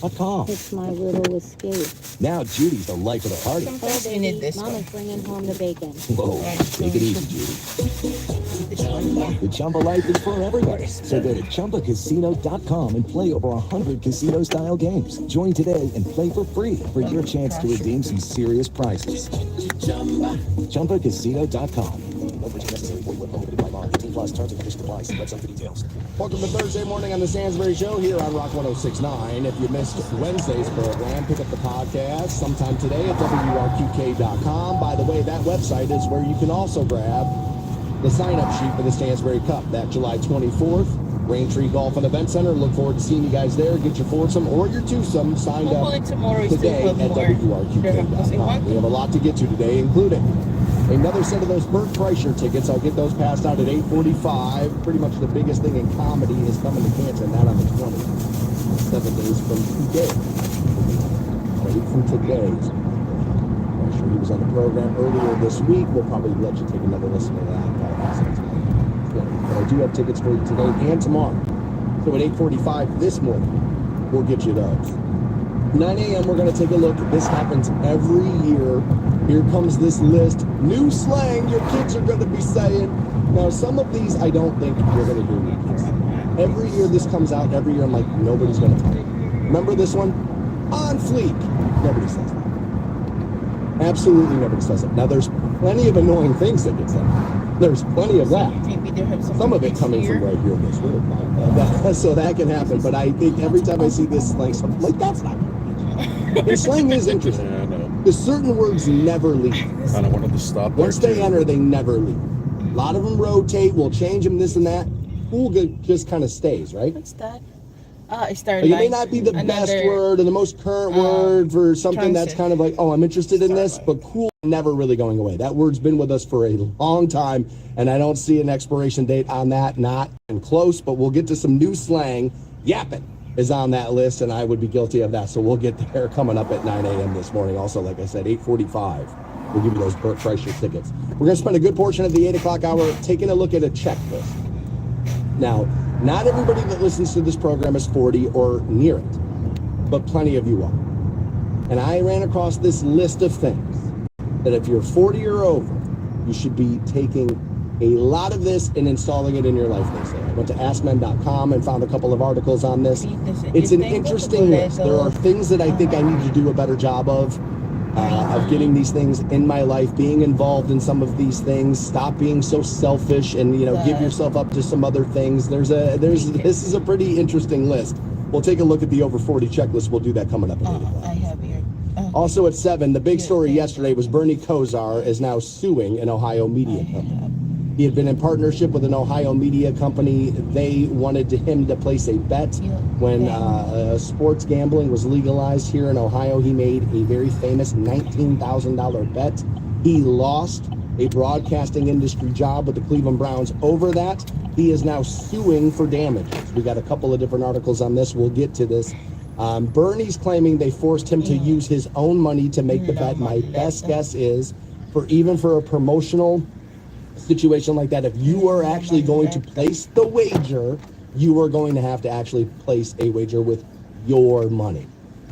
casino.com. It's my little escape. Now Judy's the life of the party. Sometimes we need this Mama's one. bringing home the bacon. Whoa, take it easy, Judy. The Chumba life is for everybody. So go to ChumbaCasino.com and play over 100 casino-style games. Join today and play for free for your chance to redeem some serious prizes. ChumbaCasino.com. No purchase necessary. Void where prohibited by law. 18 plus terms and conditions apply. See website for details. Welcome to Thursday morning on the Stansbury Show here on Rock 106.9. If you missed Wednesday's program, pick up the podcast sometime today at WRQK.com. By the way, that website is where you can also grab the sign-up sheet for the Stansbury Cup, that July 24th, Raintree Golf and Event Center. Look forward to seeing you guys there. Get your foursome or your twosome signed up today at WRQK.com. We have a lot to get to today, including another set of those Bert Kreischer tickets. I'll get those passed out at 8:45. Pretty much the biggest thing in comedy is coming to Canton, that on the 20th. 7 days from today. 8 from today. Sure, he was on the program earlier this week. We'll probably let you take another listen to that. But I do have tickets for you today and tomorrow. So at 8:45 this morning, we'll get you those. 9 a.m. we're going to take a look. This happens every year. Here comes this list. New slang your kids are going to be saying. Now, some of these I don't think you're going to hear me kids. Every year this comes out. Every year I'm like, nobody's going to tell me. Remember this one? On fleek. Nobody says that. Absolutely nobody says it. Now, there's plenty of annoying things that get said. There's plenty of that. Some of it coming from right here in this room. So that can happen. But I think every time I see this slang, I'm like, that's not good. The slang is interesting. Yeah, I know. Because certain words never leave. I don't want them to stop. Once they enter, they never leave. A lot of them rotate. We'll change them, this and that. Cool just kind of stays, right? What's that? I started. It may not be the best word or the most current word for something that's kind of like, oh, I'm interested in this, but cool, never really going away. That word's been with us for a long time, and I don't see an expiration date on that, not close, but we'll get to some new slang. Yapping is on that list, and I would be guilty of that, so we'll get there coming up at 9 a.m. this morning. Also, like I said, 8:45. We'll give you those Bert Kreischer tickets. We're going to spend a good portion of the 8 o'clock hour taking a look at a checklist. Now, not everybody that listens to this program is 40 or near it, but plenty of you are. And I ran across this list of things that if you're 40 or over, you should be taking a lot of this and installing it in your life, they say. I went to AskMen.com and found a couple of articles on this. It's an interesting list. There are things that I think I need to do a better job of getting these things in my life, being involved in some of these things, stop being so selfish and, give yourself up to some other things. This is a pretty interesting list. We'll take a look at the over 40 checklist. We'll do that coming up at 8 o'clock. I have here. Also at 7, the big story yesterday was Bernie Kosar is now suing an Ohio media company. He had been in partnership with an Ohio media company. They wanted him to place a bet when sports gambling was legalized here in Ohio. He made a very famous $19,000 bet. He lost a broadcasting industry job with the Cleveland Browns over that. He is now suing for damages. We got a couple of different articles on this. We'll get to this. Bernie's claiming they forced him to use his own money to make the bet. My best guess is even for a promotional situation like that, if you are actually going to place the wager, you are going to have to actually place a wager with your money.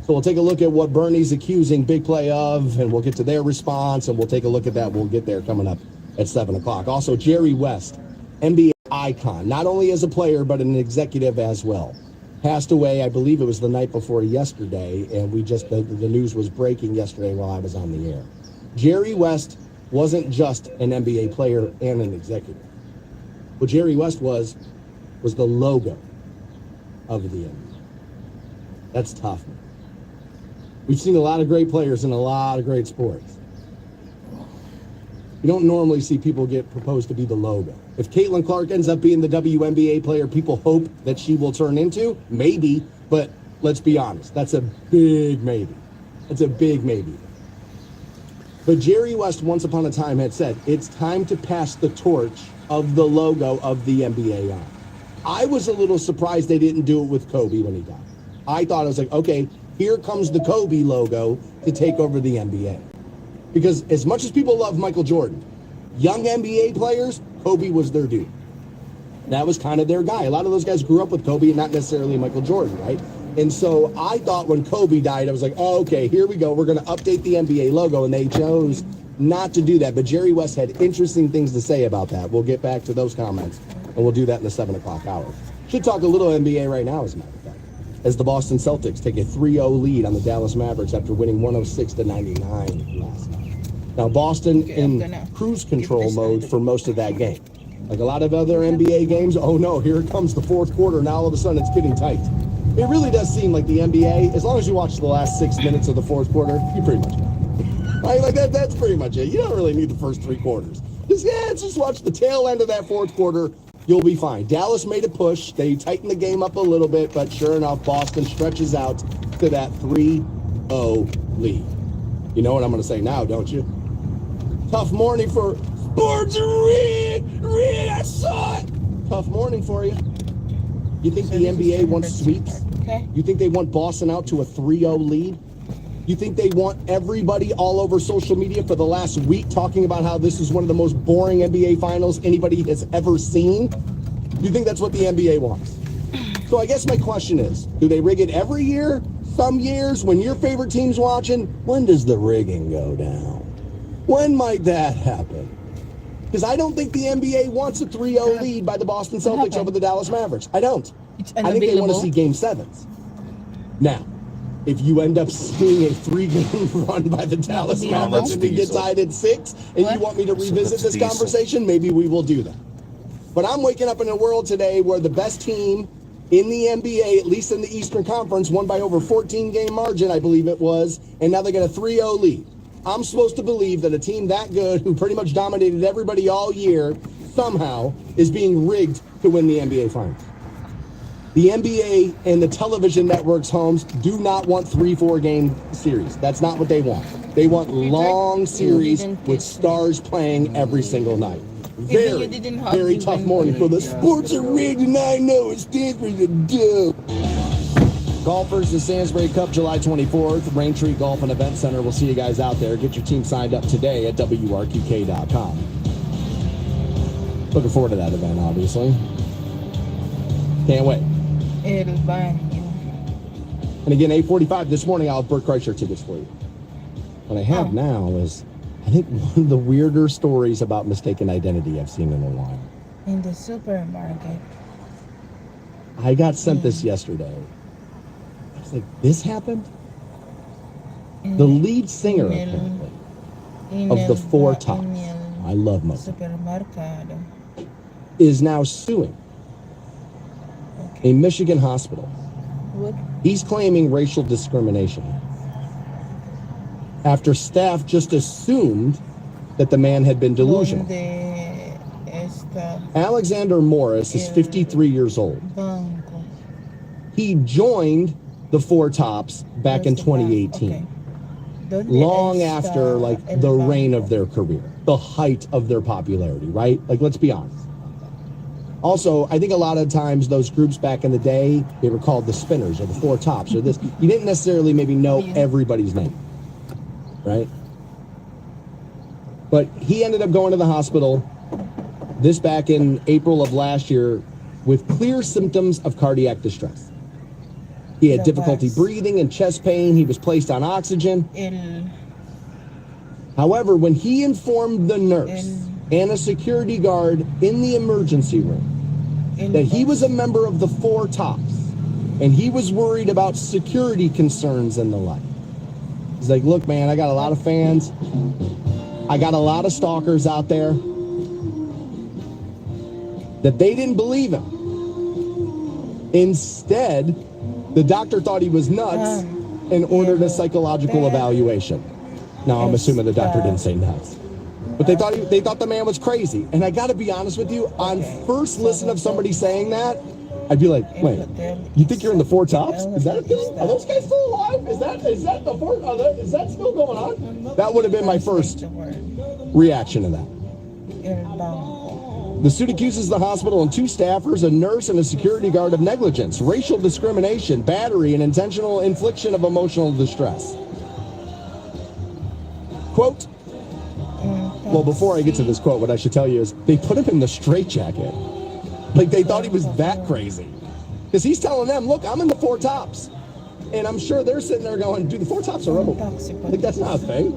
So we'll take a look at what Bernie's accusing Big Play of, and we'll get to their response, and we'll take a look at that. We'll get there coming up at 7 o'clock. Also, Jerry West, NBA icon, not only as a player, but an executive as well. Passed away, I believe it was the night before yesterday, and the news was breaking yesterday while I was on the air. Jerry West wasn't just an NBA player and an executive. What Jerry West was the logo of the NBA. That's tough, man. We've seen a lot of great players in a lot of great sports. You don't normally see people get proposed to be the logo. If Caitlin Clark ends up being the WNBA player people hope that she will turn into, maybe, but let's be honest, that's a big maybe. It's a big maybe. But Jerry West, once upon a time, had said, it's time to pass the torch of the logo of the NBA on. I was a little surprised they didn't do it with Kobe when he died. I thought, I was like, okay, here comes the Kobe logo to take over the NBA. Because as much as people love Michael Jordan, young NBA players, Kobe was their dude. That was kind of their guy. A lot of those guys grew up with Kobe and not necessarily Michael Jordan, right? And so I thought when Kobe died, I was like, oh, okay, here we go. We're going to update the NBA logo. And they chose not to do that. But Jerry West had interesting things to say about that. We'll get back to those comments, and we'll do that in the 7 o'clock hour. Should talk a little NBA right now, as a matter of fact, as the Boston Celtics take a 3-0 lead on the Dallas Mavericks after winning 106-99 last night. Now, Boston in cruise control mode for most of that game. Like a lot of other NBA games, oh no, here comes the fourth quarter. Now all of a sudden it's getting tight. It really does seem like the NBA, as long as you watch the last 6 minutes of the fourth quarter, you pretty much know. Right? Like that's pretty much it. You don't really need the first 3 quarters. Just watch the tail end of that fourth quarter. You'll be fine. Dallas made a push. They tightened the game up a little bit, but sure enough, Boston stretches out to that 3-0 lead. You know what I'm going to say now, don't you? Tough morning for Sports Reed, I saw it. Tough morning for you. You think the NBA wants sweeps? Okay. You think they want Boston out to a 3-0 lead? You think they want everybody all over social media for the last week talking about how this is one of the most boring NBA finals anybody has ever seen? You think that's what the NBA wants? So I guess my question is, do they rig it every year? Some years when your favorite team's watching? When does the rigging go down? When might that happen? Because I don't think the NBA wants a 3-0 lead by the Boston Celtics over the Dallas Mavericks. I don't. I think they want to see Game 7s. Now, if you end up seeing a 3-game run by the Dallas Mavericks and we get tied at 6, and you want me to revisit this conversation, maybe we will do that. But I'm waking up in a world today where the best team in the NBA, at least in the Eastern Conference, won by over 14-game margin, I believe it was, and now they got a 3-0 lead. I'm supposed to believe that a team that good, who pretty much dominated everybody all year, somehow is being rigged to win the NBA Finals. The NBA and the television networks' homes do not want 3-4 game series. That's not what they want. They want long series with stars playing every single night. Very, very tough morning for the Sports are rigged, and I know it stands for the dub. Golfers, the Sandsbury Cup, July 24th, Raintree Golf and Event Center. We'll see you guys out there. Get your team signed up today at WRQK.com. Looking forward to that event, obviously. Can't wait. It'll burn you. And again, 8:45 this morning, I'll have Burt Kreischer tickets for you. What I have now is, I think, one of the weirder stories about mistaken identity I've seen in a while. In the supermarket. I got sent this yesterday. I was like, this happened? The lead singer, apparently, of the Four Tops, I love Mozart, is now suing a Michigan hospital. What? He's claiming racial discrimination after staff just assumed that the man had been delusional. Alexander Morris is 53 years old. He joined the Four Tops back in 2018. Long after, like, the reign of their career, the height of their popularity, right? Like, let's be honest. Also, I think a lot of times those groups back in the day, they were called the Spinners or the Four Tops or this. You didn't necessarily maybe know everybody's name, right? But he ended up going to the hospital, this back in April of last year, with clear symptoms of cardiac distress. He had difficulty breathing and chest pain. He was placed on oxygen. However, when he informed the nurse and a security guard in the emergency room that he was a member of the Four Tops and he was worried about security concerns and the like, he's like, look, man, I got a lot of fans. I got a lot of stalkers out there. That they didn't believe him. Instead, the doctor thought he was nuts and ordered a psychological evaluation. Now, I'm assuming the doctor didn't say nuts. But they thought the man was crazy. And I got to be honest with you, on first listen of somebody saying that, I'd be like, wait, you think you're in the Four Tops? Is that a thing? Are those guys still alive? Is that the Four? Is that still going on? That would have been my first reaction to that. The suit accuses the hospital and 2 staffers, a nurse, and a security guard of negligence, racial discrimination, battery, and intentional infliction of emotional distress. Quote, well, before I get to this quote, what I should tell you is they put him in the straitjacket. Like, they thought he was that crazy. Because he's telling them, look, I'm in the Four Tops. And I'm sure they're sitting there going, dude, the four tops are over. Toxic. Like, that's not a thing.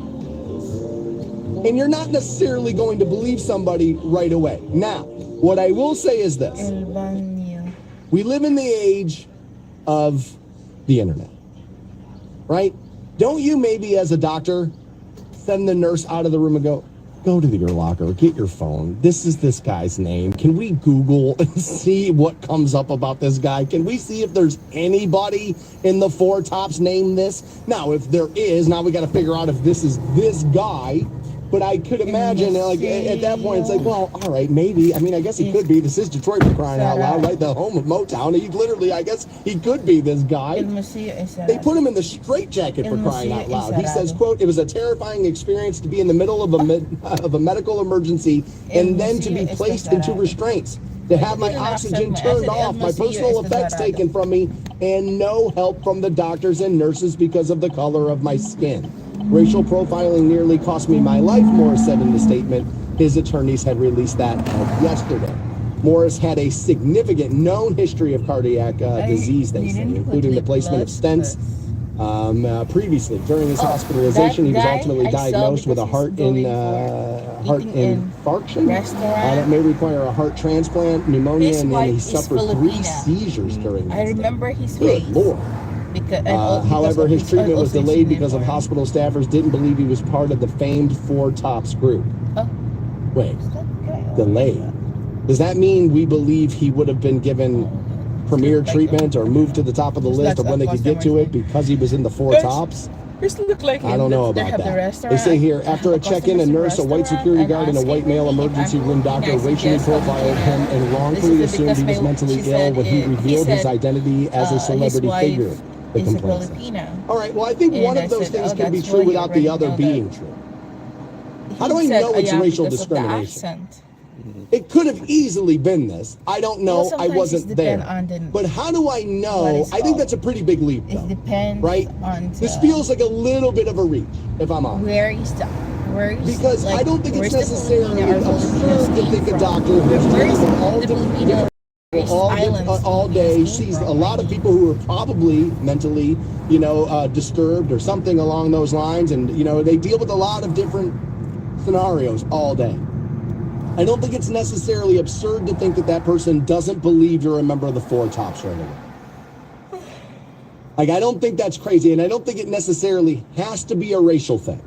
And you're not necessarily going to believe somebody right away. Now, what I will say is this. El baño. We live in the age of the internet, right? Don't you maybe as a doctor send the nurse out of the room and go to your locker, get your phone. This is this guy's name. Can we Google and see what comes up about this guy? Can we see if there's anybody in the four tops named this? Now, if there is, now we got to figure out if this is this guy. But I could imagine, like, at that point, it's like, well, all right, maybe. I mean, I guess he could be. This is Detroit, for crying out loud, right? The home of Motown. He literally, I guess, he could be this guy. They put him in the straitjacket, for crying out loud. He says, quote, it was a terrifying experience to be in the middle of a medical emergency and then to be placed into restraints. To have my oxygen turned off, my personal effects taken from me, and no help from the doctors and nurses because of the color of my skin. Racial profiling nearly cost me my life, Morris said in the statement. His attorneys had released that yesterday. Morris had a significant known history of cardiac disease, they say, including the placement of stents. Previously, during his hospitalization, he was ultimately diagnosed with a heart infarction that may require a heart transplant, pneumonia, and then he suffered 3 seizures during that. I remember his Good face. Lord. However, his treatment was delayed because of hospital staffers didn't believe he was part of the famed Four Tops group. Wait, delayed? Does that mean we believe he would have been given premier treatment or moved to the top of the list of when they could get to it because he was in the Four Tops? I don't know about that. They say here, after a check-in, a nurse, a white security guard, and a white male emergency room doctor racially profiled him and wrongfully assumed he was mentally ill when he revealed his identity as a celebrity figure. The complaint says. All right, well, I think one of those things can be true without the other being true. How do I know it's racial discrimination? It could have easily been this. I don't know. I wasn't there. But how do I know? I think that's a pretty big leap, though. It depends right? on this feels like a little bit of a reach, if I'm honest. Because I don't think it's necessarily absurd to think a doctor who's dealing with all different all day sees a lot of people who are probably mentally, disturbed or something along those lines, and they deal with a lot of different scenarios all day. I don't think it's necessarily absurd to think that that person doesn't believe you're a member of the Four Tops right away. Like, I don't think that's crazy, and I don't think it necessarily has to be a racial thing.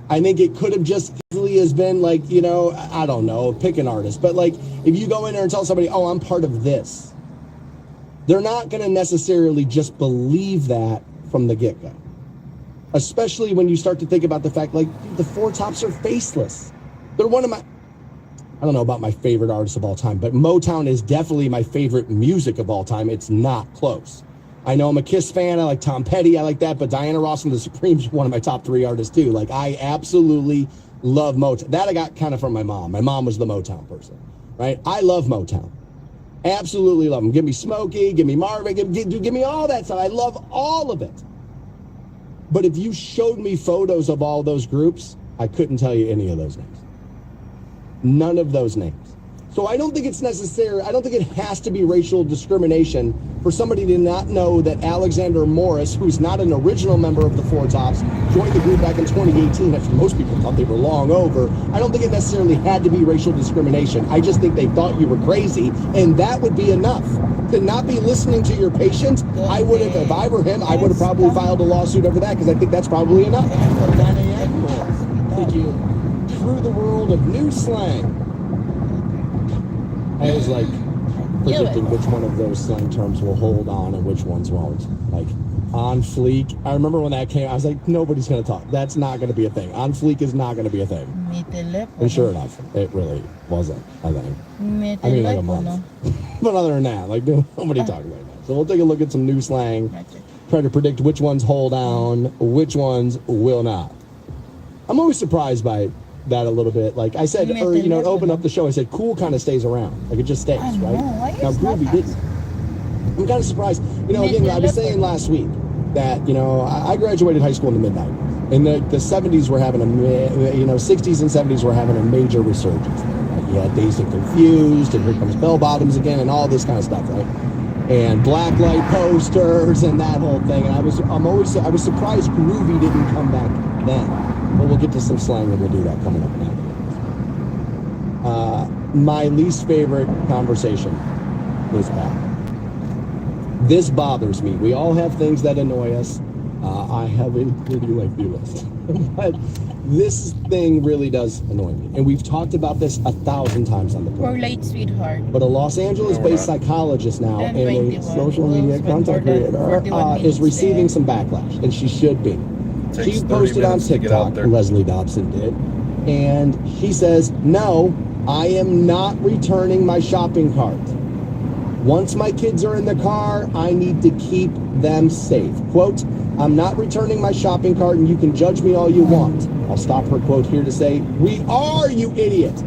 I think it could have just easily has been like, I don't know, pick an artist. But like, if you go in there and tell somebody, oh, I'm part of this, they're not going to necessarily just believe that from the get-go. Especially when you start to think about the fact, like, the Four Tops are faceless. They're one of my, I don't know about my favorite artists of all time, but Motown is definitely my favorite music of all time. It's not close. I know I'm a Kiss fan. I like Tom Petty. I like that. But Diana Ross and the Supremes are one of my top 3 artists, too. Like, I absolutely love Motown. That I got kind of from my mom. My mom was the Motown person, right? I love Motown. Absolutely love them. Give me Smokey. Give me Marvin. Give me all that stuff. I love all of it. But if you showed me photos of all those groups, I couldn't tell you any of those names. None of those names. So I don't think it's necessary. I don't think it has to be racial discrimination for somebody to not know that Alexander Morris, who's not an original member of the Four Tops, joined the group back in 2018 after most people thought they were long over. I don't think it necessarily had to be racial discrimination. I just think they thought you were crazy, and that would be enough. To not be listening to your patient, I would have, if I were him, I would have probably filed a lawsuit over that, because I think that's probably enough. Take you through the world of new slang. I was like predicting which one of those slang terms will hold on and which ones won't. Like, on fleek. I remember when that came, I was like, nobody's going to talk. That's not going to be a thing. On fleek is not going to be a thing. And sure enough, it really wasn't a thing. I mean, like a month. But other than that, like, nobody talked about that. So we'll take a look at some new slang, try to predict which ones hold on, which ones will not. I'm always surprised by that a little bit. Like I said, or to open up the show, I said cool kind of stays around. Like, it just stays, right? Now groovy didn't. I'm kind of surprised. Again, I was saying last week that I graduated high school in the mid-90s. In the 70s were having 60s and 70s were having a major resurgence. Right? You had Dazed and Confused, and Here Comes Bell Bottoms Again, and all this kind of stuff, right? and blacklight posters and that whole thing. And I was surprised Groovy didn't come back then. But we'll get to some slang and we'll do that coming up now. My least favorite conversation is back. This bothers me. We all have things that annoy us. I have a pretty lengthy list. But this thing really does annoy me. And we've talked about this 1,000 times on the program. We're late, sweetheart. But a Los Angeles-based psychologist now and a social media content creator is receiving some backlash, and she should be. She posted on TikTok, Leslie Dobson did, and she says, "No, I am not returning my shopping cart. Once my kids are in the car, I need to keep them safe." Quote, "I'm not returning my shopping cart, and you can judge me all you want." I'll stop her quote here to say, "We are, you idiot."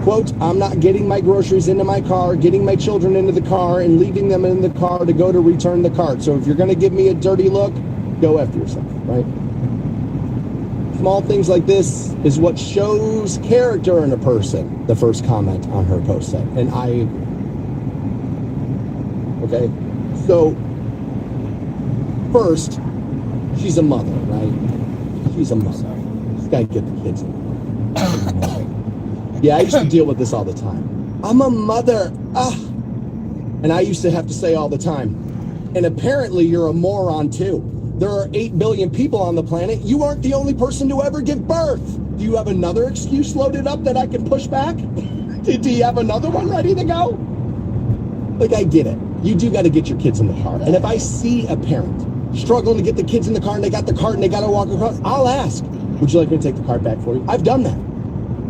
Quote, "I'm not getting my groceries into my car, getting my children into the car, and leaving them in the car to go to return the cart. So if you're going to give me a dirty look, go after yourself," right? Small things like this is what shows character in a person, the first comment on her post said. And I agree. Okay? So, first, she's a mother, right? She's a mother. She's got to get the kids in. Yeah, I used to deal with this all the time. "I'm a mother." And I used to have to say all the time, "And apparently you're a moron too. There are 8 billion people on the planet. You aren't the only person to ever give birth. Do you have another excuse loaded up that I can push back? Do you have another one ready to go?" Like, I get it. You do got to get your kids in the car. And if I see a parent struggling to get the kids in the car and they got the cart and they got to walk across, I'll ask, "Would you like me to take the cart back for you?" I've done that.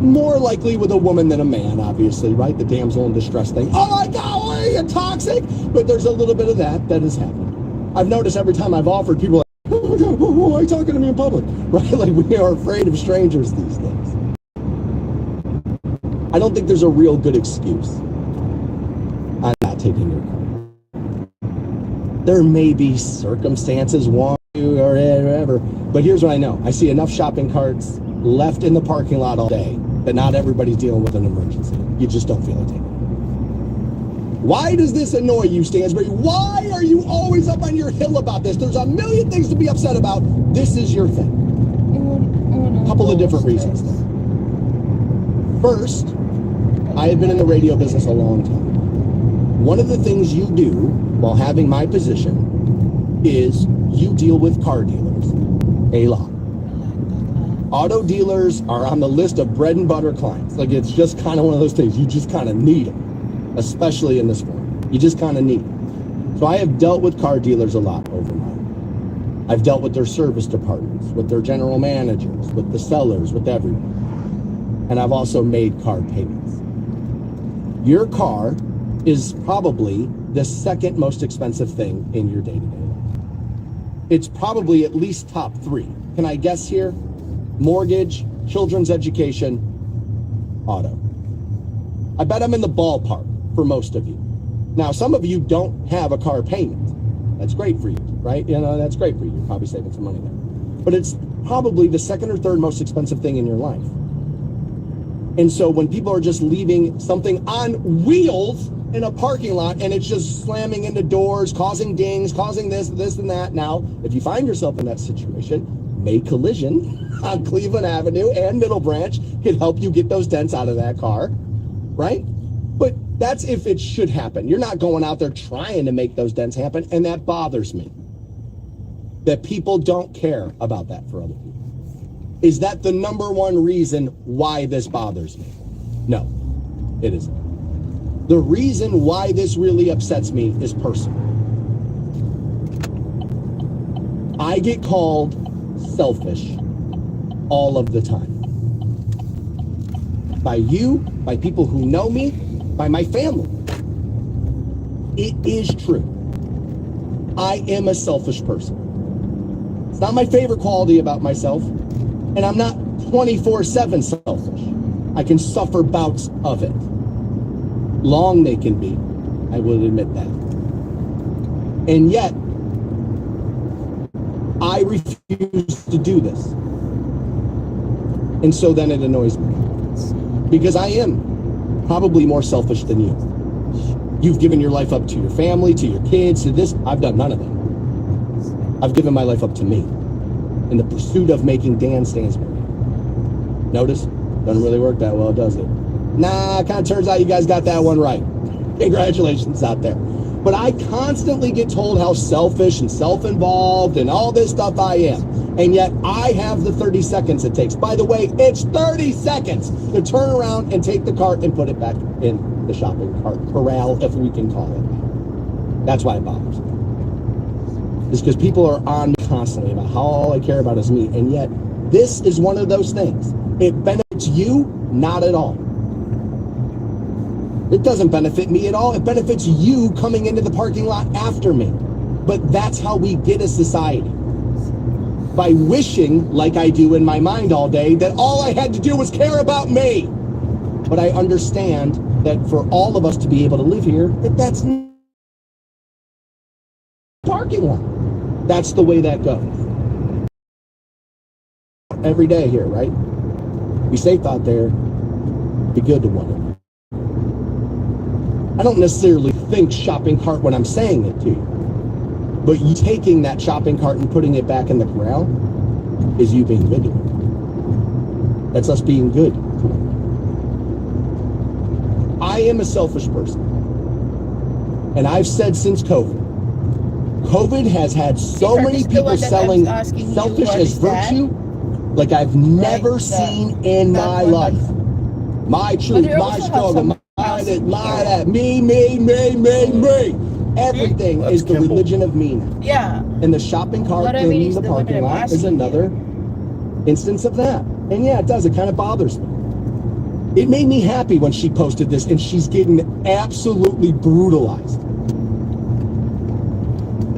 More likely with a woman than a man, obviously, right? The damsel in distress thing. "Oh my God, why are you toxic?" But there's a little bit of that has happened. I've noticed every time I've offered, people are like, "Oh my God, why are you talking to me in public?" Right? Like, we are afraid of strangers these days. I don't think there's a real good excuse on not taking your car. There may be circumstances, or whatever, but here's what I know. I see enough shopping carts left in the parking lot all day that not everybody's dealing with an emergency. You just don't feel like taking it. Why does this annoy you, Stansbury? Why are you always up on your hill about this? There's a million things to be upset about. This is your thing. A couple of different reasons. First, I have been in the radio business a long time. One of the things you do while having my position is you deal with car dealers a lot. Auto dealers are on the list of bread and butter clients. Like, it's just kind of one of those things. You just kind of need them, especially in this world. You just kind of need them. So I have dealt with car dealers a lot over time. I've dealt with their service departments, with their general managers, with the sellers, with everyone. And I've also made car payments. Your car is probably the second most expensive thing in your day-to-day life. It's probably at least top 3. Can I guess here? Mortgage, children's education, auto. I bet I'm in the ballpark for most of you. Now, some of you don't have a car payment. That's great for you, right? You know, that's great for you. You're probably saving some money there. But it's probably the second or third most expensive thing in your life. And so when people are just leaving something on wheels in a parking lot and it's just slamming into doors, causing dings, causing this and that. Now, if you find yourself in that situation, May Collision on Cleveland Avenue and Middle Branch can help you get those dents out of that car, right? But that's if it should happen. You're not going out there trying to make those dents happen, and that bothers me. That people don't care about that for other people. Is that the number one reason why this bothers me? No, it isn't. The reason why this really upsets me is personal. I get called selfish all of the time. By you, by people who know me, by my family. It is true. I am a selfish person. It's not my favorite quality about myself, and I'm not 24/7 selfish. I can suffer bouts of it. Long they can be, I will admit that. And yet, I refuse to do this. And so then it annoys me. Because I am probably more selfish than you. You've given your life up to your family, to your kids, to this. I've done none of that. I've given my life up to me in the pursuit of making Dan Stansbury. Notice? Doesn't really work that well, does it? Nah, kind of turns out you guys got that one right. Congratulations out there. But I constantly get told how selfish and self-involved and all this stuff I am. And yet I have the 30 seconds it takes. By the way, it's 30 seconds to turn around and take the cart and put it back in the shopping cart corral, if we can call it. That's why it bothers me. It's because people are on me constantly about how all I care about is me. And yet this is one of those things. It benefits you, not at all. It doesn't benefit me at all. It benefits you coming into the parking lot after me. But that's how we get a society. By wishing, like I do in my mind all day, that all I had to do was care about me. But I understand that for all of us to be able to live here, that's not parking lot. That's the way that goes. Every day here, right? Be safe out there. Be good to one another. I don't necessarily think shopping cart when I'm saying it to you. But you taking that shopping cart and putting it back in the corral is you being good to it. That's us being good. I am a selfish person. And I've said since COVID has had so many people selling selfish as virtue like I've never seen in my life. My truth, my struggle, me. Everything is the religion of me now. Yeah. And the shopping cart in the parking lot is another instance of that. And yeah, it does. It kind of bothers me. It made me happy when she posted this and she's getting absolutely brutalized.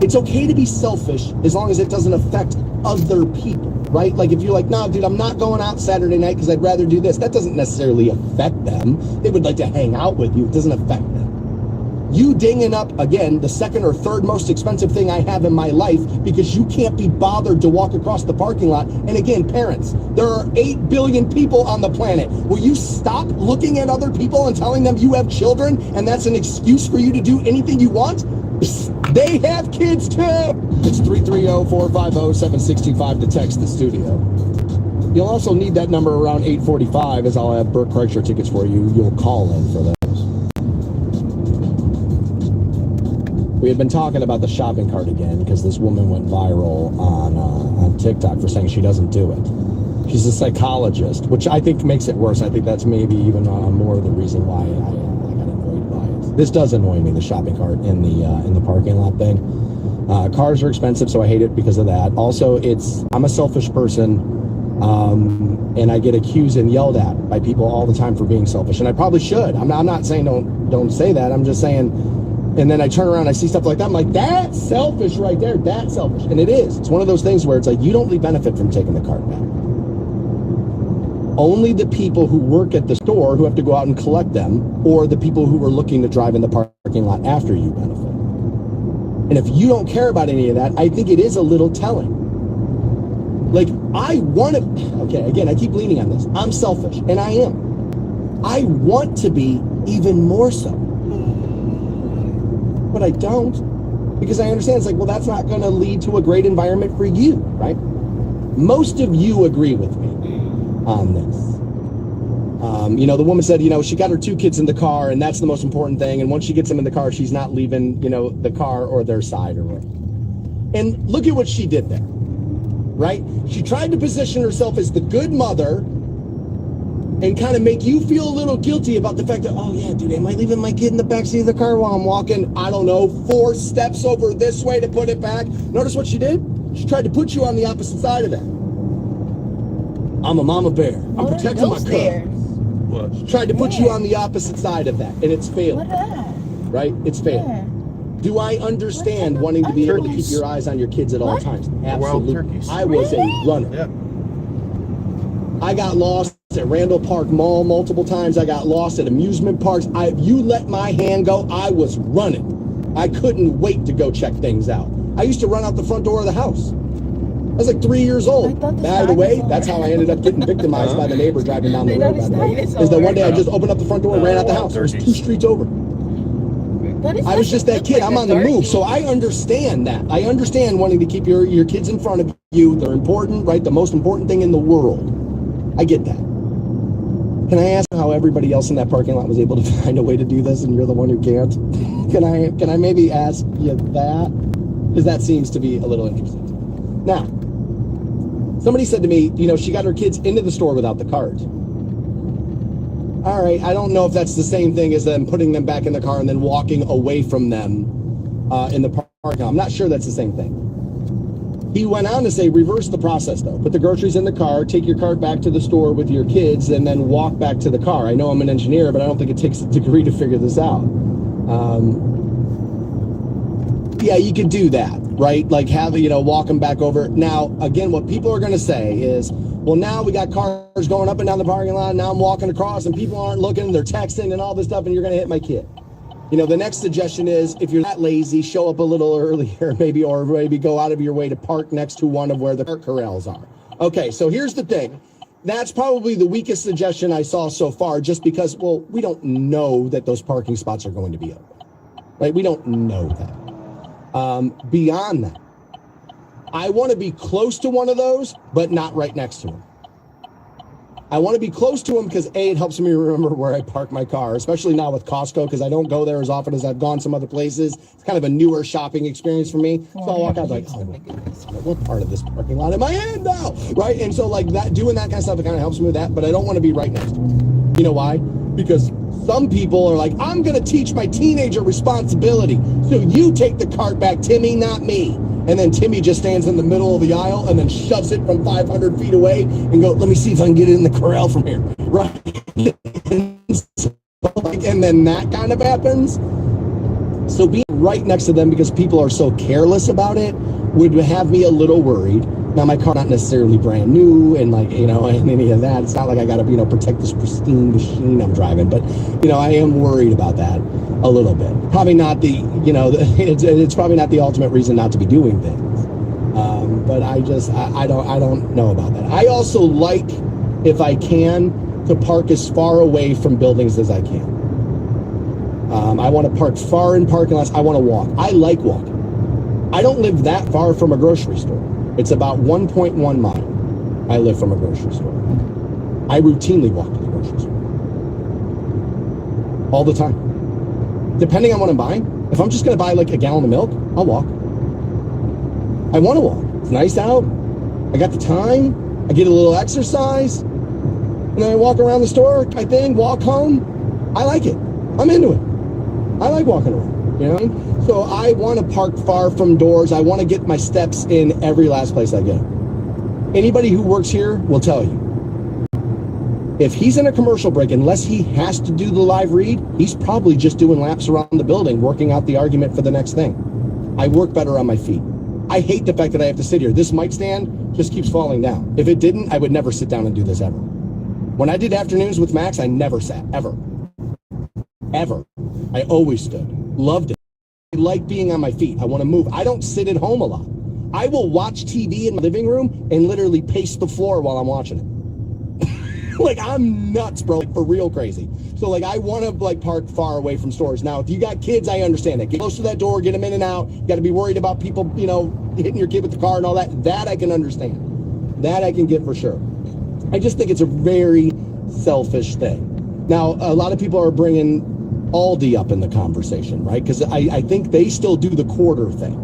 It's okay to be selfish as long as it doesn't affect other people, right? Like if you're like, no, dude, I'm not going out Saturday night because I'd rather do this. That doesn't necessarily affect them. They would like to hang out with you. It doesn't affect them. You dinging up, again, the second or third most expensive thing I have in my life because you can't be bothered to walk across the parking lot. And again, parents, there are 8 billion people on the planet. Will you stop looking at other people and telling them you have children and that's an excuse for you to do anything you want? They have kids too. It's 330-450-7625 to text the studio. You'll also need that number around 8:45 as I'll have Burke Kreischer tickets for you. You'll call in for those. We had been talking about the shopping cart again because this woman went viral on TikTok for saying she doesn't do it. She's a psychologist, which I think makes it worse. I think that's maybe even more of the reason why I got annoyed by it. This does annoy me, the shopping cart in the parking lot thing. Cars are expensive, so I hate it because of that. Also, I'm a selfish person, and I get accused and yelled at by people all the time for being selfish, and I probably should. I'm not saying don't say that. I'm just saying. And then I turn around, I see stuff like that. I'm like, that's selfish right there. That's selfish. And it is. It's one of those things where it's like, you don't really benefit from taking the cart back. Only the people who work at the store who have to go out and collect them, or the people who are looking to drive in the parking lot after you benefit. And if you don't care about any of that, I think it is a little telling. Like, I want to, okay, again, I keep leaning on this. I'm selfish, and I am. I want to be even more so. But I don't, because I understand it's like, well, that's not going to lead to a great environment for you, right? Most of you agree with me on this. The woman said, she got her 2 kids in the car, and that's the most important thing. And once she gets them in the car, she's not leaving, the car or their side or whatever. And look at what she did there, right? She tried to position herself as the good mother and kind of make you feel a little guilty about the fact that, oh yeah, dude, am I leaving my kid in the backseat of the car while I'm walking, I don't know, 4 steps over this way to put it back? Notice what she did? She tried to put you on the opposite side of that. I'm a mama bear. I'm protecting my cub. What? She tried to put you on the opposite side of that, and it's failing. Right? It's failing. Yeah. Do I understand wanting to be able to keep your eyes on your kids at all times? Absolutely. I was a runner. Yeah. I got lost at Randall Park Mall multiple times. I got lost at amusement parks. You let my hand go, I was running. I couldn't wait to go check things out. I used to run out the front door of the house. I was like 3 years old. By the way, that's how I ended up getting victimized by the neighbor driving down the road, by the way. Is that one day I just opened up the front door and ran out the house. It was 2 streets over. But it's I was just that kid. like I'm on the move. So I understand that. I understand wanting to keep your kids in front of you. They're important, right? The most important thing in the world. I get that. Can I ask how everybody else in that parking lot was able to find a way to do this and you're the one who can't? Can I maybe ask you that? Because that seems to be a little interesting. Now, somebody said to me, she got her kids into the store without the cart. All right, I don't know if that's the same thing as them putting them back in the car and then walking away from them in the parking lot. I'm not sure that's the same thing. He went on to say, reverse the process, though. Put the groceries in the car, take your cart back to the store with your kids, and then walk back to the car. I know I'm an engineer, but I don't think it takes a degree to figure this out. Yeah, you could do that, right? Like walk them back over. Now, again, what people are going to say is, well, now we got cars going up and down the parking lot. Now I'm walking across and people aren't looking. They're texting and all this stuff, and you're going to hit my kid. The next suggestion is if you're that lazy, show up a little earlier, or maybe go out of your way to park next to one of where the cart corrals are. Okay, so here's the thing. That's probably the weakest suggestion I saw so far, just because, well, we don't know that those parking spots are going to be open, right? We don't know that. Beyond that, I want to be close to one of those, but not right next to them. I want to be close to them because A, it helps me remember where I park my car, especially now with Costco, because I don't go there as often as I've gone some other places. It's kind of a newer shopping experience for me. So I'll walk out like, oh, what part of this parking lot am I in now? Right? And so like that, doing that kind of stuff, it kind of helps me with that, but I don't want to be right next to it. You know why? Because some people are like, I'm going to teach my teenager responsibility. So you take the cart back, Timmy, not me. And then Timmy just stands in the middle of the aisle and then shoves it from 500 feet away and go, let me see if I can get it in the corral from here. Right? And then that kind of happens. So being right next to them because people are so careless about it would have me a little worried. Now, my car's not necessarily brand new and and any of that. It's not like I got to, protect this pristine machine I'm driving. But, I am worried about that a little bit. Probably not it's probably not the ultimate reason not to be doing things. But I don't know about that. I also like, if I can, to park as far away from buildings as I can. I want to park far in parking lots. I want to walk. I like walking. I don't live that far from a grocery store. It's about 1.1 mile. I live from a grocery store. I routinely walk to the grocery store. All the time. Depending on what I'm buying. If I'm just going to buy like a gallon of milk, I'll walk. I want to walk. It's nice out. I got the time. I get a little exercise. And then I walk around the store, walk home. I like it. I'm into it. I like walking around. So I want to park far from doors. I want to get my steps in every last place I go. Anybody who works here will tell you. If he's in a commercial break, unless he has to do the live read, he's probably just doing laps around the building, working out the argument for the next thing. I work better on my feet. I hate the fact that I have to sit here. This mic stand just keeps falling down. If it didn't, I would never sit down and do this ever. When I did afternoons with Max, I never sat, ever. Ever. I always stood. Loved it. I like being on my feet. I want to move. I don't sit at home a lot. I will watch TV in my living room and literally pace the floor while I'm watching it. Like, I'm nuts, bro. Like, for real crazy. So, like, I want to, like, park far away from stores. Now, if you got kids, I understand that. Get close to that door, get them in and out. You got to be worried about people, you know, hitting your kid with the car and all that. That I can understand. That I can get for sure. I just think it's a very selfish thing. Now, a lot of people are bringing Aldi up in the conversation, right? Because I think they still do the quarter thing,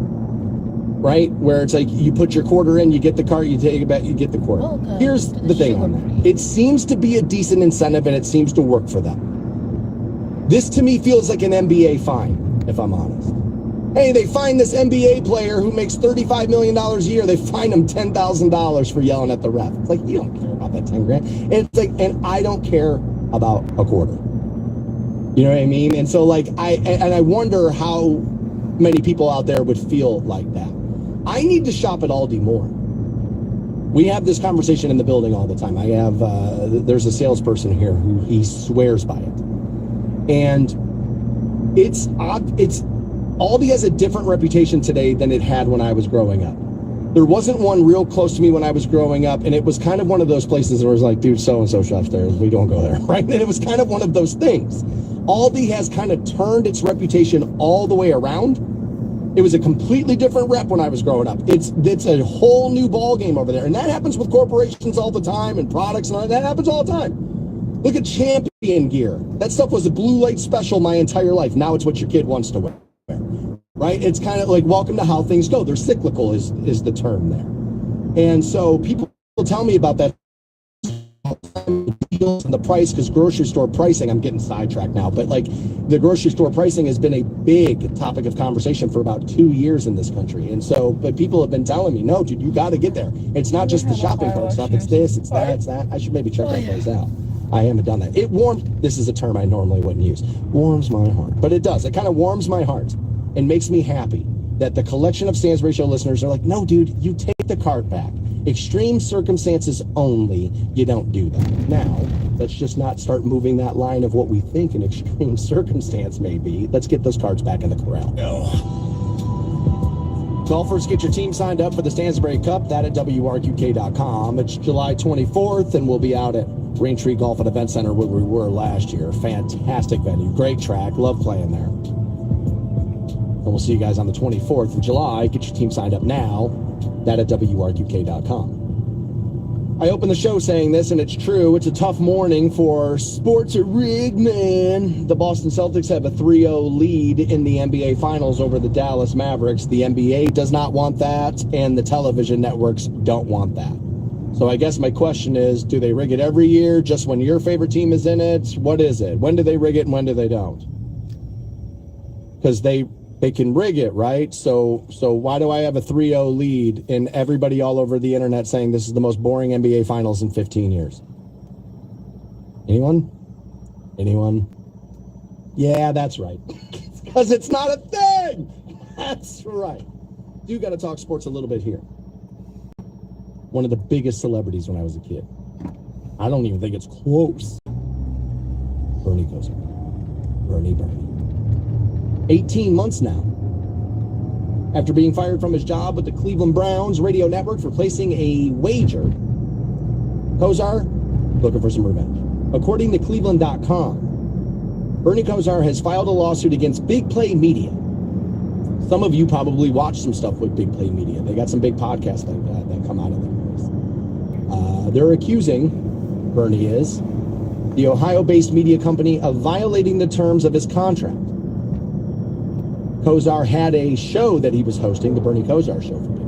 right? Where it's like you put your quarter in, you get the cart, you take it back, you get the quarter. Okay. Here's the thing on that. It seems to be a decent incentive and it seems to work for them. This to me feels like an NBA fine, if I'm honest. Hey, they find this NBA player who makes $35 million a year. They fine him $10,000 for yelling at the ref. It's like, you don't care about that 10 grand. And it's like, and I don't care about a quarter. You know what I mean? And so like, I wonder how many people out there would feel like that. I need to shop at Aldi more. We have this conversation in the building all the time. I have, there's a salesperson here who he swears by it. And it's Aldi has a different reputation today than it had when I was growing up. There wasn't one real close to me when I was growing up, and it was kind of one of those places where it was like, dude, so-and-so shops there, we don't go there, right? And it was kind of one of those things. Aldi has kind of turned its reputation all the way around. It was a completely different rep when I was growing up. It's a whole new ball game over there, and that happens with corporations all the time and products and all that happens all the time. Look at Champion gear. That stuff was a blue light special my entire life. Now it's what your kid wants to wear, right? It's kind of like welcome to how things go. They're cyclical is the term there. And so people tell me about that deals and the price, because grocery store pricing, I'm getting sidetracked now, but like the grocery store pricing has been a big topic of conversation for about 2 years in this country. And so, but people have been telling me, no, dude, you got to get there. It's not just the shopping cart stuff. It's this, it's that, it's that. I should maybe check that place out. I haven't done that. It warms, this is a term I normally wouldn't use, warms my heart, but it does. It kind of warms my heart and makes me happy that the collection of Stansbury Show listeners are like, no, dude, you take the cart back. Extreme circumstances only, you don't do that. Now, let's just not start moving that line of what we think an extreme circumstance may be. Let's get those cards back in the corral. Golfers, get your team signed up for the Stansbury Cup. That at WRQK.com. It's July 24th, and we'll be out at Raintree Golf and Event Center where we were last year. Fantastic venue, great track, love playing there. And we'll see you guys on the 24th of July. Get your team signed up now. That at WRQK.com. I opened the show saying this, and it's true. It's a tough morning for sports are rigged, man. The Boston Celtics have a 3-0 lead in the NBA Finals over the Dallas Mavericks. The NBA does not want that, and the television networks don't want that. So I guess my question is, do they rig it every year, just when your favorite team is in it? What is it? When do they rig it and when do they don't? Because they can rig it, right? So why do I have a 3-0 lead and everybody all over the internet saying this is the most boring NBA Finals in 15 years? Anyone? Yeah, that's right. Because it's not a thing. That's right. You got to talk sports a little bit here. One of the biggest celebrities when I was a kid. I don't even think it's close. Bernie Kosar. Bernie. 18 months now. After being fired from his job with the Cleveland Browns radio network for placing a wager, Kosar looking for some revenge. According to Cleveland.com, Bernie Kosar has filed a lawsuit against Big Play Media. Some of you probably watch some stuff with Big Play Media. They got some big podcasts like that come out of that place. They're accusing, Bernie is, the Ohio-based media company of violating the terms of his contract. Kosar had a show that he was hosting, the Bernie Kosar Show for Big Play.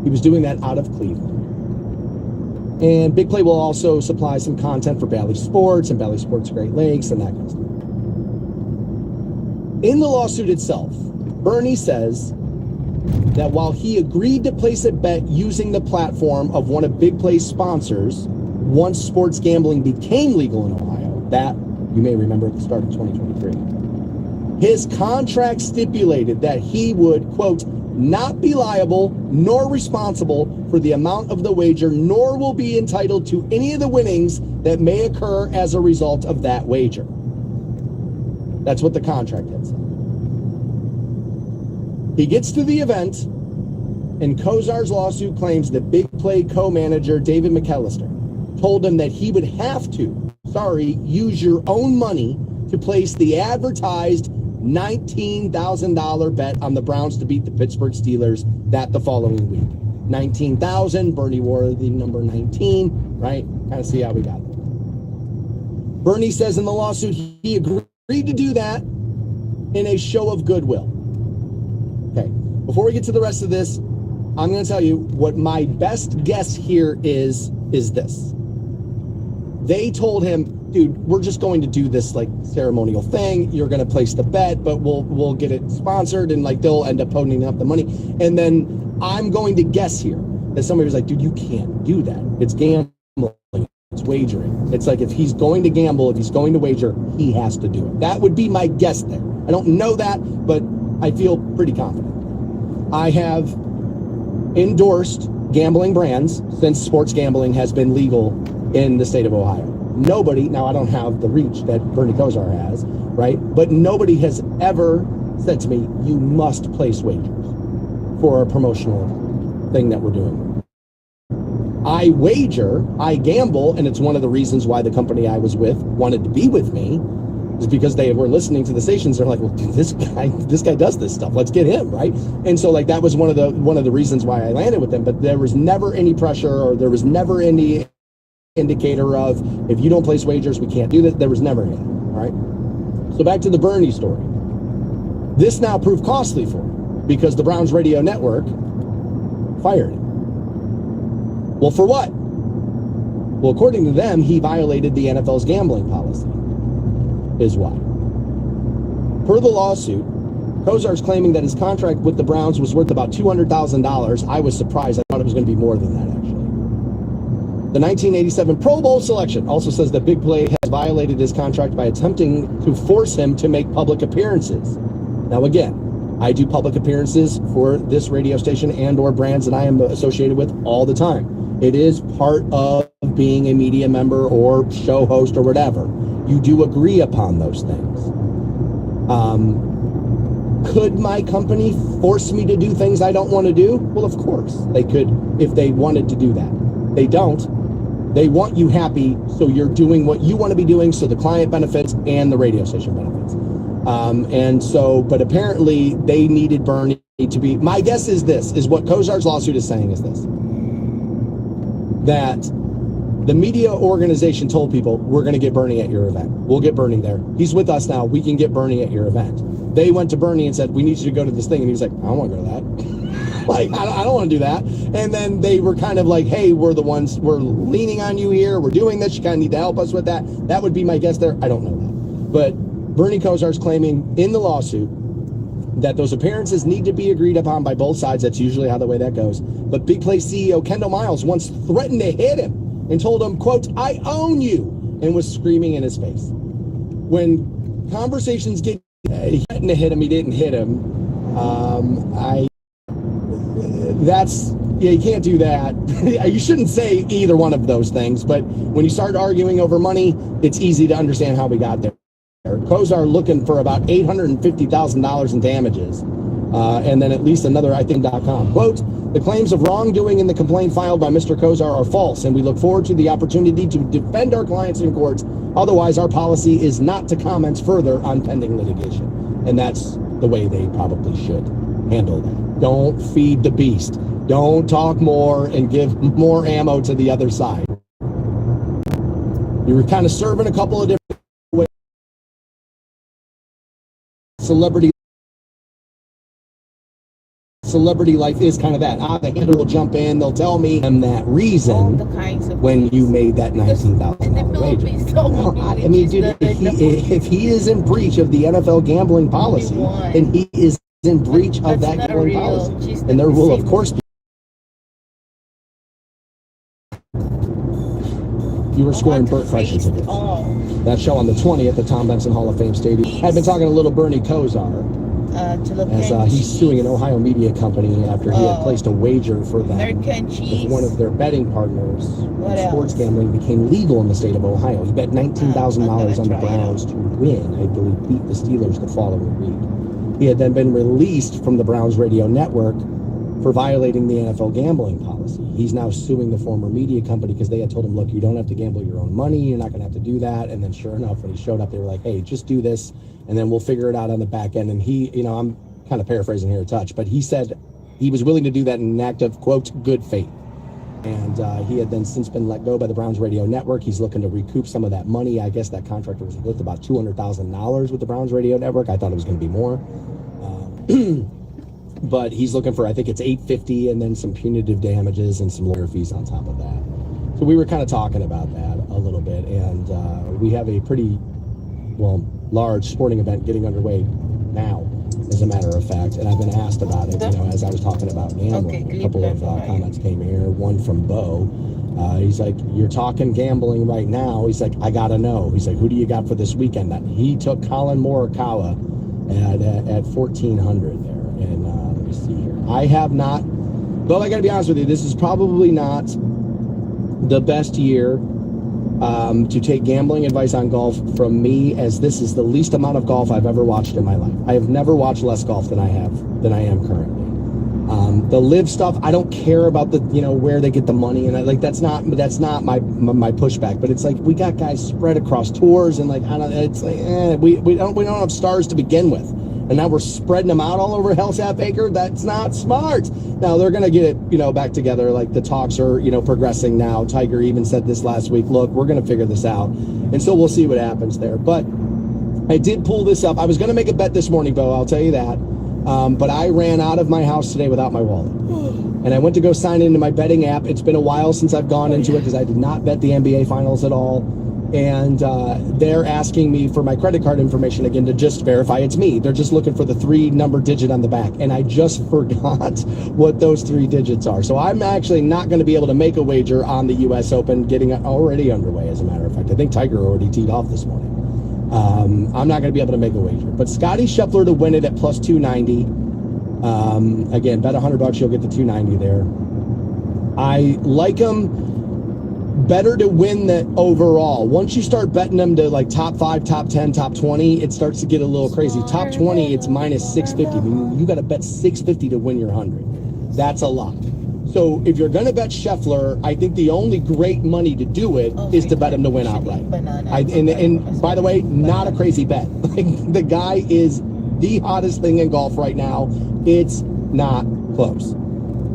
He was doing that out of Cleveland. And Big Play will also supply some content for Bally Sports and Bally Sports Great Lakes and that kind of stuff. In the lawsuit itself, Bernie says that while he agreed to place a bet using the platform of one of Big Play's sponsors, once sports gambling became legal in Ohio, that you may remember at the start of 2023. His contract stipulated that he would, quote, not be liable nor responsible for the amount of the wager, nor will be entitled to any of the winnings that may occur as a result of that wager. That's what the contract had said. He gets to the event, and Kosar's lawsuit claims that Big Play co-manager David McAllister told him that he would have to, use your own money to place the advertised $19,000 bet on the Browns to beat the Pittsburgh Steelers that the following week. 19,000, Bernie wore the number 19, right? Kind of see how we got it. Bernie says in the lawsuit he agreed to do that in a show of goodwill. Okay, before we get to the rest of this, I'm going to tell you what my best guess here is this. They told him, dude, we're just going to do this like ceremonial thing. You're going to place the bet, but we'll get it sponsored, and like they'll end up ponying up the money. And then I'm going to guess here that somebody was like, dude, you can't do that. It's gambling. It's wagering. It's like if he's going to gamble, if he's going to wager, he has to do it. That would be my guess there. I don't know that, but I feel pretty confident. I have endorsed gambling brands since sports gambling has been legal in the state of Ohio. Nobody, now I don't have the reach that Bernie Kosar has, right? But nobody has ever said to me, you must place wagers for a promotional thing that we're doing. I wager, I gamble, and it's one of the reasons why the company I was with wanted to be with me, is because they were listening to the stations. They're like, well, dude, this guy does this stuff. Let's get him, right? And so like that was one of the reasons why I landed with them. But there was never any pressure, or there was never any indicator of, if you don't place wagers, we can't do this. There was never any, right? So back to the Bernie story. This now proved costly for him because the Browns radio network fired him. Well, for what? Well, according to them, he violated the NFL's gambling policy, is why. Per the lawsuit, Kozar's claiming that his contract with the Browns was worth about $200,000. I was surprised. I thought it was going to be more than that, actually. The 1987 Pro Bowl selection also says that Big Play has violated his contract by attempting to force him to make public appearances. Now, again, I do public appearances for this radio station and or brands that I am associated with all the time. It is part of being a media member or show host or whatever. You do agree upon those things. Could my company force me to do things I don't want to do? Well, of course they could if they wanted to do that. They don't. They want you happy, so you're doing what you want to be doing, so the client benefits and the radio station benefits. And so, but apparently they needed Bernie to be, my guess is this, is what Kozar's lawsuit is saying is this, that the media organization told people, we're going to get Bernie at your event. We'll get Bernie there. He's with us now. We can get Bernie at your event. They went to Bernie and said, we need you to go to this thing. And he was like, I don't want to go to that. Like, I don't want to do that. And then they were kind of like, hey, we're the ones, we're leaning on you here. We're doing this. You kind of need to help us with that. That would be my guess there. I don't know that. But Bernie Kozar's claiming in the lawsuit that those appearances need to be agreed upon by both sides. That's usually how the way that goes. But Big Play CEO Kendall Miles once threatened to hit him and told him, quote, I own you, and was screaming in his face. When conversations get, he threatened to hit him, he didn't hit him. You can't do that. You shouldn't say either one of those things, but when you start arguing over money, it's easy to understand how we got there. Kozar looking for about $850,000 in damages, and then at least another, I think, .com. Quote, the claims of wrongdoing in the complaint filed by Mr. Kozar are false, and we look forward to the opportunity to defend our clients in courts. Otherwise, our policy is not to comment further on pending litigation. And that's the way they probably should handle that. Don't feed the beast. Don't talk more and give more ammo to the other side. You were kind of serving a couple of different ways. Celebrity life is kind of that. The handler will jump in, they'll tell me I'm that reason when you made that $19,000 wager. No, I mean, dude, if he is in breach of the NFL gambling policy, then he is in breach of that gambling policy. And there will, of course, be. You were scoring Burt Kreischer tickets. That show on the 20th at Tom Benson Hall of Fame Stadium. I've been talking to little Bernie Kozar. As he's suing an Ohio media company after he had placed a wager for them with one of their betting partners. Sports gambling became legal in the state of Ohio. He bet $19,000 on the Browns to win. I believe beat the Steelers the following week. He had then been released from the Browns radio network for violating the NFL gambling policy. He's now suing the former media company because they had told him, look, you don't have to gamble your own money. You're not going to have to do that. And then sure enough, when he showed up, they were like, hey, just do this, and then we'll figure it out on the back end. And he, I'm kind of paraphrasing here a touch, but he said he was willing to do that in an act of, quote, good faith. And he had then since been let go by the Browns radio network. He's looking to recoup some of that money. I guess that contract was worth about $200,000 with the Browns radio network. I thought it was going to be more. But he's looking for, I think it's $850 and then some punitive damages and some lawyer fees on top of that. So we were kind of talking about that a little bit, and we have a pretty, large sporting event getting underway now, as a matter of fact. And I've been asked about it, as I was talking about gambling. A couple of comments came here, one from Bo. He's like, you're talking gambling right now. He's like, I got to know. He's like, who do you got for this weekend? He took Colin Morikawa at 1,400 there. And let me see here. I have not, I got to be honest with you, this is probably not the best year to take gambling advice on golf from me, as this is the least amount of golf I've ever watched in my life. I have never watched less golf than I am currently. The live stuff, I don't care about the, where they get the money, and that's not my pushback. But it's like, we got guys spread across tours, and we don't have stars to begin with, and now we're spreading them out all over Hell's Half Acre. That's not smart. Now they're gonna get it, back together. Like, the talks are, progressing now. Tiger even said this last week. Look, we're gonna figure this out, and so we'll see what happens there. But I did pull this up. I was gonna make a bet this morning, Bo. I'll tell you that. But I ran out of my house today without my wallet. And I went to go sign into my betting app. It's been a while since I've gone into it because I did not bet the NBA Finals at all. And they're asking me for my credit card information again to just verify it's me. They're just looking for the 3-number digit on the back. And I just forgot what those 3 digits are. So I'm actually not going to be able to make a wager on the U.S. Open, getting already underway, as a matter of fact. I think Tiger already teed off this morning. I'm not going to be able to make a wager. But Scotty Scheffler to win it at plus 290. Again, bet $100, you'll get the 290 there. I like him better to win the overall. Once you start betting them to like top 5, top 10, top 20, it starts to get a little crazy. Top 20, it's minus 650. I mean, you got to bet 650 to win your 100. That's a lot. So if you're going to bet Scheffler, I think the only great money to do it is to bet him to win outright. And by the way, not a crazy bet. Like, the guy is the hottest thing in golf right now. It's not close.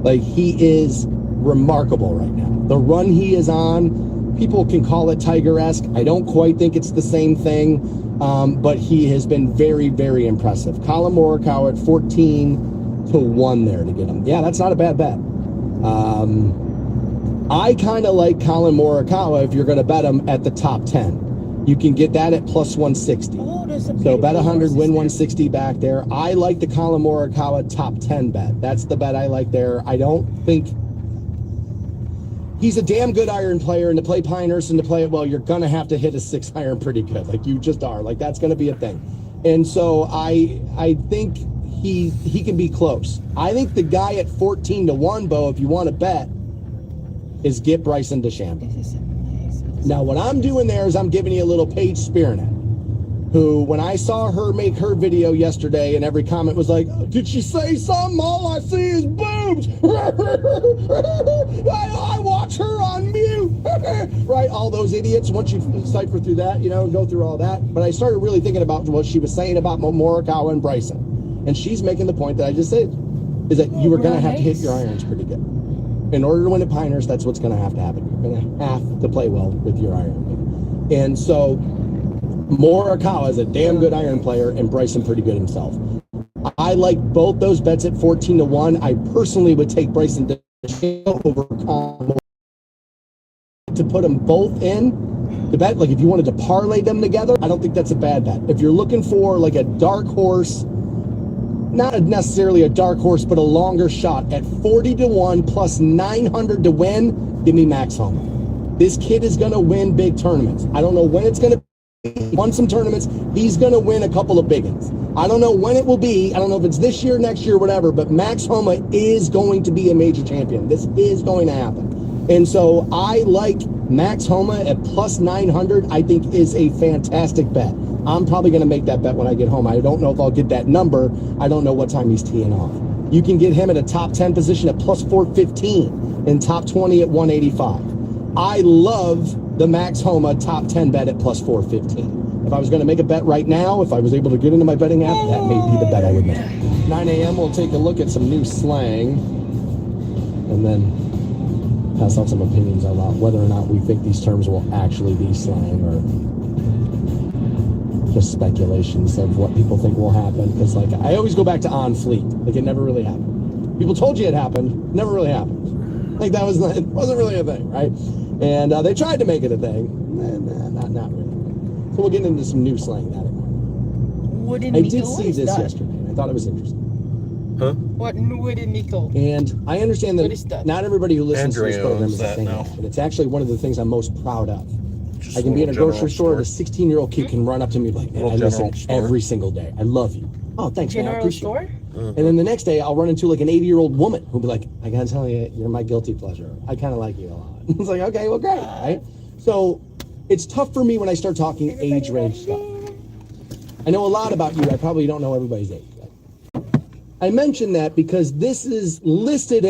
Like, he is remarkable right now. The run he is on, people can call it Tiger-esque. I don't quite think it's the same thing, but he has been very, very impressive. Colin Morikawa at 14-1 there to get him. Yeah, that's not a bad bet. I kind of like Colin Morikawa if you're going to bet him at the top 10. You can get that at plus 160. So bet 100, win 160 back there. I like the Colin Morikawa top 10 bet. That's the bet I like there. I don't think he's a damn good iron player, and to play Pinehurst and to play it well, you're going to have to hit a 6 iron pretty good. Like, you just are. Like, that's going to be a thing. And so I think he can be close. I think the guy at 14-1, Bo, if you want to bet, is get Bryson DeChambeau. Now, what I'm doing there is I'm giving you a little Paige Spearnet, who, when I saw her make her video yesterday, and every comment was like, did she say something? All I see is boobs. I watch her on mute. Right? All those idiots, once you cipher through that, go through all that. But I started really thinking about what she was saying about Morikawa and Bryson. And she's making the point that I just said, is that you are going to have to hit your irons pretty good. In order to win at Pinehurst, that's what's going to have to happen. You're going to have to play well with your iron. And so Morikawa is a damn good iron player, and Bryson pretty good himself. I like both those bets at 14-1. I personally would take Bryson DeChambeau over Colin to put them both in the bet. Like, if you wanted to parlay them together, I don't think that's a bad bet. If you're looking for like a dark horse, not necessarily a dark horse, but a longer shot at 40-1 plus 900 to win, give me Max Homa. This kid is going to win big tournaments. I don't know when it's going to be. He won some tournaments. He's going to win a couple of big ones. I don't know when it will be. I don't know if it's this year, next year, whatever, but Max Homa is going to be a major champion. This is going to happen. And so I like Max Homa at plus 900, I think is a fantastic bet. I'm probably going to make that bet when I get home. I don't know if I'll get that number. I don't know what time he's teeing off. You can get him at a top 10 position at plus 415 and top 20 at 185. I love the Max Homa top 10 bet at plus 415. If I was going to make a bet right now, if I was able to get into my betting app, that may be the bet I would make. 9 a.m., we'll take a look at some new slang and then pass out some opinions about whether or not we think these terms will actually be slang or just speculations of what people think will happen. Because, like, I always go back to on fleet. Like, it never really happened. People told you it happened. Never really happened. Like, it wasn't really a thing, right? And they tried to make it a thing. Not really. So we'll get into some new slang that morning. I did see this yesterday, and I thought it was interesting. Huh? What wooden nickel? And I understand that not everybody who listens to this program is a fan, but it's actually one of the things I'm most proud of. Just I can be in a grocery store, and a 16-year-old kid can run up to me like, man, I listen every single day. I love you. Oh, thanks, man. I appreciate it. And then the next day, I'll run into like an 80-year-old woman who'll be like, I gotta tell you, you're my guilty pleasure. I kind of like you a lot. It's like, okay, well, great, right? So it's tough for me when I start talking age range stuff. I know a lot about you. I probably don't know everybody's age. I mention that because this is listed